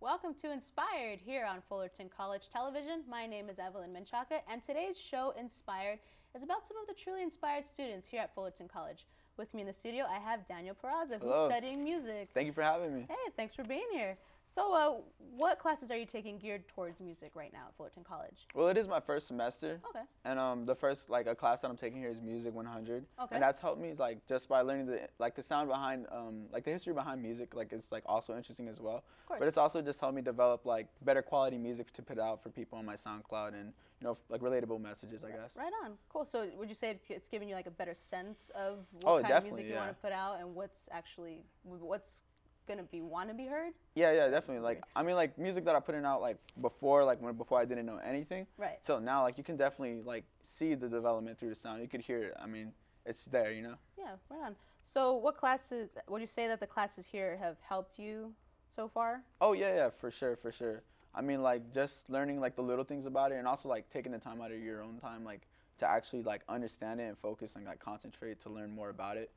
Welcome to Inspired here on Fullerton College Television. My name is Evelyn Menchaca, and today's show, Inspired, is about some of the truly inspired students here at Fullerton College. With me in the studio, I have Daniel Pereza, who's studying music. Thank you for having me. Hey, thanks for being here. So, what classes are you taking geared towards music right now at Fullerton College? Well, it is my first semester. Okay. And the first a class that I'm taking here is Music 100. Okay. And that's helped me just by learning the sound behind the history behind music. It's also interesting as well. Of course. But it's also just helped me develop better quality music to put out for people on my SoundCloud and relatable messages, I guess. Right on. Cool. So would you say it's giving you a better sense of what kind of music you want to put out and what's gonna want to be heard? Yeah, definitely. Music that I put out before I didn't know anything. Right. So now you can definitely see the development through the sound. You could hear it. It's there, Yeah, right on. So what classes would you say that the classes here have helped you so far? Oh yeah, for sure. Just learning the little things about it, and also taking the time out of your own time to actually understand it and focus and concentrate to learn more about it.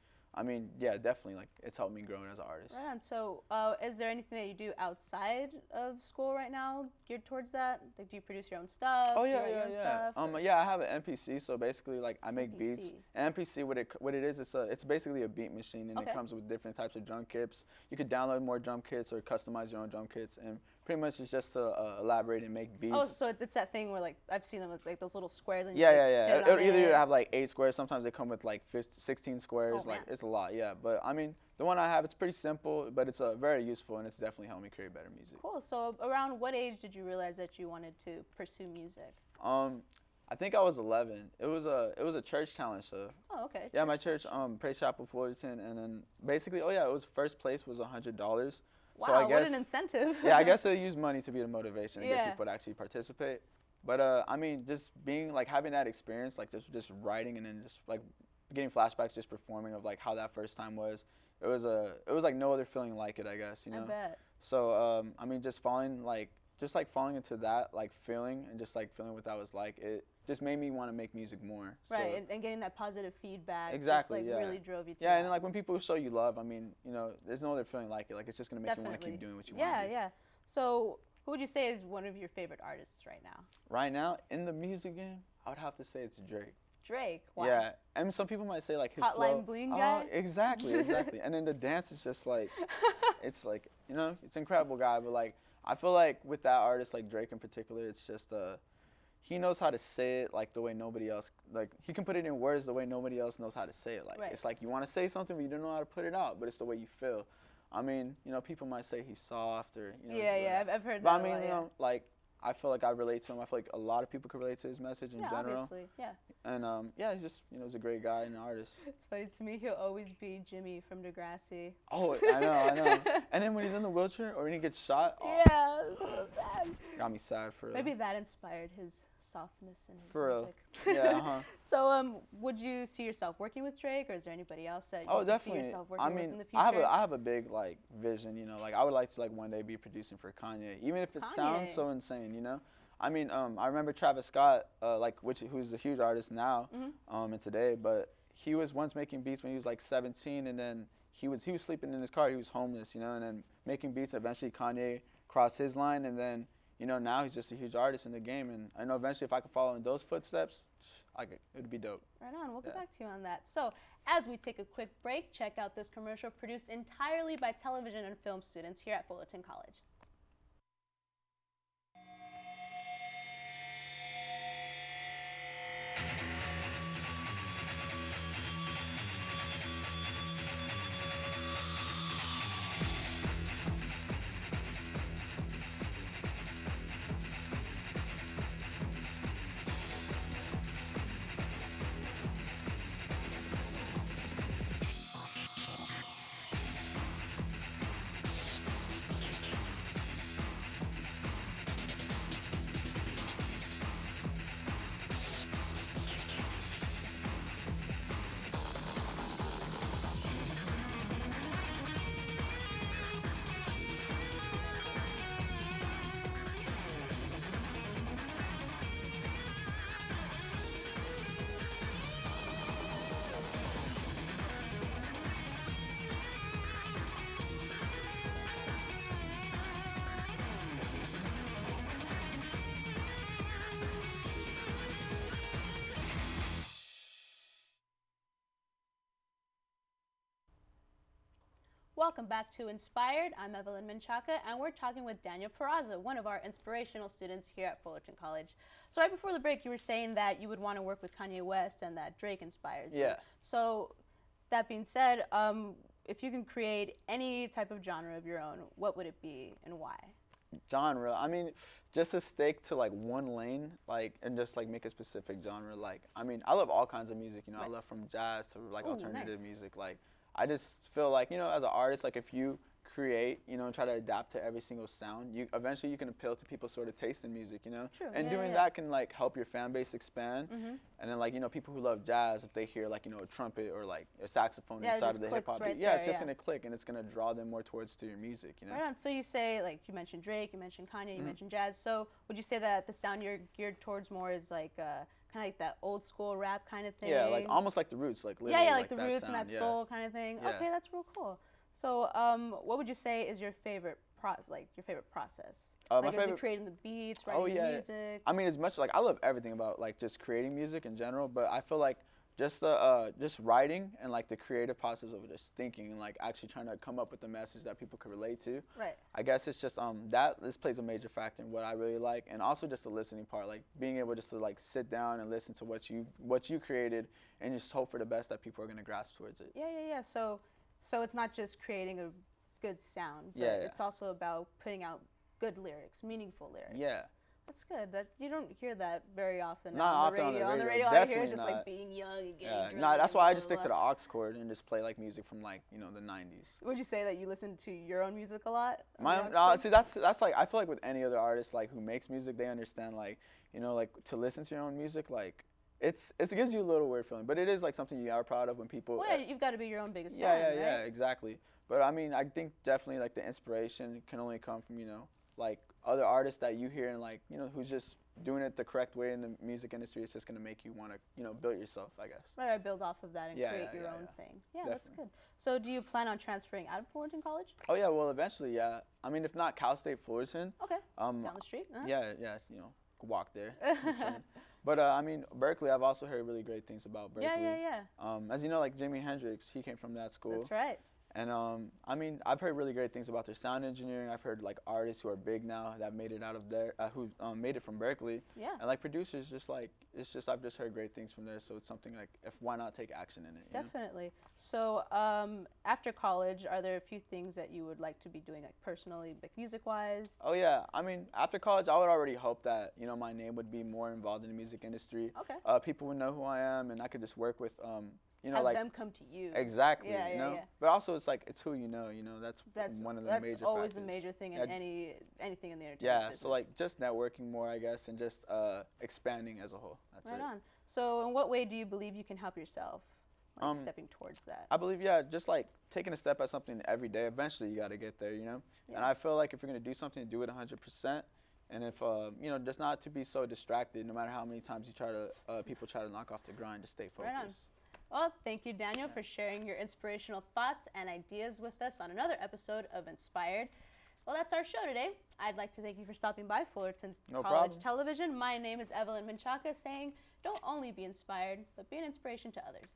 Yeah, definitely, it's helped me grow as an artist. Right on. So, is there anything that you do outside of school right now geared towards that? Do you produce your own stuff? Oh, Do you yeah. write your own stuff? Yeah, I have an MPC, so basically, I make beats. MPC. And MPC, what it is, it's basically a beat machine, and Okay. it comes with different types of drum kits. You could download more drum kits or customize your own drum kits, and pretty much it's just to elaborate and make beats. Oh, so it's that thing where I've seen them with those little squares. And Yeah. It'll Either have 8 squares. Sometimes they come with 16 squares. Oh, man. It's a lot. Yeah, but the one I have, it's pretty simple, but it's very useful, and it's definitely helped me create better music. Cool. So around what age did you realize that you wanted to pursue music? I think I was 11. It was a church challenge. So. Oh, okay. Yeah, my church, Praise Chapel, Fullerton, and then basically, it was first place was $100. Wow, so I guess, what an incentive. Yeah, I guess they use money to be the motivation and Yeah. get people to actually participate. But just being having that experience, just writing and then just getting flashbacks, just performing of how that first time was. It was no other feeling like it, I guess, you know. I bet. So just falling falling into that feeling and just feeling what that was like. It just made me want to make music more. Right, so. and getting that positive feedback. Exactly. Just, really drove you to. Yeah, that. and when people show you love, there's no other feeling like it. It's just gonna make you want to keep doing what you want. Yeah. So, who would you say is one of your favorite artists right now? Right now, in the music game, I would have to say it's Drake. Drake. Wow. Yeah, and some people might say his Hotline flow. Bling guy. Exactly. And then the dance is just it's it's an incredible guy. But I feel with that artist Drake in particular, it's just he knows how to say it the way nobody else he can put it in words the way nobody else knows how to say it. Right. It's you want to say something but you don't know how to put it out, but it's the way you feel. People might say he's soft or Yeah, I've heard but that. I feel I relate to him. I feel a lot of people can relate to his message in general. Obviously, yeah. And he's just he's a great guy and an artist. It's funny to me. He'll always be Jimmy from Degrassi. Oh, I know. And then when he's in the wheelchair or when he gets shot, Yeah, so sad. got me sad for real. Maybe that inspired his softness in his For real. music. Yeah. So, would you see yourself working with Drake, or is there anybody else that you could definitely. see yourself working with in the future? I have a big vision. I would like to one day be producing for Kanye, even if it sounds so insane. I remember Travis Scott, who's a huge artist now, and today, but he was once making beats when he was 17, and then he was sleeping in his car, he was homeless, and then making beats. Eventually, Kanye crossed his line, and then now he's just a huge artist in the game, and I know eventually if I could follow in those footsteps, it'd be dope. Right on. We'll get back to you on that. So, as we take a quick break, check out this commercial produced entirely by television and film students here at Fullerton College. Welcome back to Inspired. I'm Evelyn Menchaca, and we're talking with Daniel Pereza, one of our inspirational students here at Fullerton College. So right before the break, you were saying that you would want to work with Kanye West and that Drake inspires you. Yeah. So that being said, if you can create any type of genre of your own, what would it be and why? Genre, I mean, just to stick to like one lane, like, and just like make a specific genre. Like, I mean, I love all kinds of music, you know. Right. I love from jazz to like alternative Nice. music. Like, I just feel like, you know, as an artist, like if you create, you know, and try to adapt to every single sound, you eventually you can appeal to people's sort of taste in music, you know. True. And Yeah, doing yeah. that can like help your fan base expand. Mm-hmm. And then like, you know, people who love jazz, if they hear like, you know, a trumpet or like a saxophone Yeah, it inside just of the hip clicks hop right beat, yeah, there, it's just yeah. gonna click and it's gonna draw them more towards to your music, you know. Right on. So you say, like, you mentioned Drake, you mentioned Kanye, you Mhm. mentioned jazz. So would you say that the sound you're geared towards more is like kind of like that old school rap kind of thing? Yeah, like almost like the Roots, like Yeah, literally yeah, like the that roots sound, and that yeah. soul kind of thing. Yeah. Okay, that's real cool. So, what would you say is your favorite your favorite process? My Like, is favorite. it creating the beats, writing the yeah. music? I mean, as much like I love everything about like just creating music in general, but I feel like just just writing and like the creative process of just thinking and like actually trying to come up with a message that people could relate to. Right. I guess it's just that this plays a major factor in what I really like, and also just the listening part, like being able just to like sit down and listen to what you created and just hope for the best that people are gonna grasp towards it. Yeah, yeah, yeah. So it's not just creating a good sound, but Yeah, yeah. it's also about putting out good lyrics, meaningful lyrics. Yeah. That's good. That you don't hear that very often Not on the often on the radio. On the radio, radio, all you hear is definitely just like not. being young and getting Yeah, drunk. no, that's and why I blah, just blah, stick to the blah. aux chord and just play like music from like, you know, the 90s. Would you say that you listen to your own music a lot? on My the aux chord? see that's like I feel like with any other artist like who makes music, they understand like, you know, like to listen to your own music, like it gives you a little weird feeling, but it is like something you are proud of when people. Well, yeah, you've got to be your own biggest Yeah, fan, yeah, right? exactly. But I mean, I think definitely like the inspiration can only come from, you know, like other artists that you hear and like, you know, who's just doing it the correct way in the music industry. It's just gonna make you want to, you know, build yourself, I guess. Right, build off of that and Yeah, create yeah, your yeah, own yeah. thing. Yeah, that's Definitely. good. So do you plan on transferring out of Fullerton College? Oh yeah, well eventually, yeah. I mean, if not Cal State Fullerton, Okay, um, down the street? Uh-huh. yeah, you know, walk there. Just chilling. But I mean, Berkeley, I've also heard really great things about Berkeley. Yeah. As you know, like Jimi Hendrix, he came from that school. That's right. And I mean, I've heard really great things about their sound engineering. I've heard like artists who are big now that made it out of there, who made it from Berkeley. Yeah. And like producers, just like I've just heard great things from there. So it's something like, why not take action in it? You know? Definitely. So after college, are there a few things that you would like to be doing, like personally, like music-wise? Oh yeah, I mean, after college, I would already hope that, you know, my name would be more involved in the music industry. Okay. People would know who I am, and I could just work with, you know, Have like them come to you. exactly, Yeah, you yeah, know. yeah. But also, it's like it's who you know. You know, that's one of the major. That's always factors. a major thing in Yeah. anything in the entertainment Yeah, business. so like just networking more, I guess, and just expanding as a whole. That's Right it. on. So in what way do you believe you can help yourself, like Um, stepping towards that? I believe, yeah, just like taking a step at something every day. Eventually, you got to get there, you know. Yeah. And I feel like if you're gonna do something, do it 100%. And if you know, just not to be so distracted. No matter how many times you try to, people try to knock off the grind. Just stay focused. Right on. Well, thank you, Daniel, for sharing your inspirational thoughts and ideas with us on another episode of Inspired. Well, that's our show today. I'd like to thank you for stopping by Fullerton No College problem. Television. My name is Evelyn Menchaca, saying, don't only be inspired, but be an inspiration to others.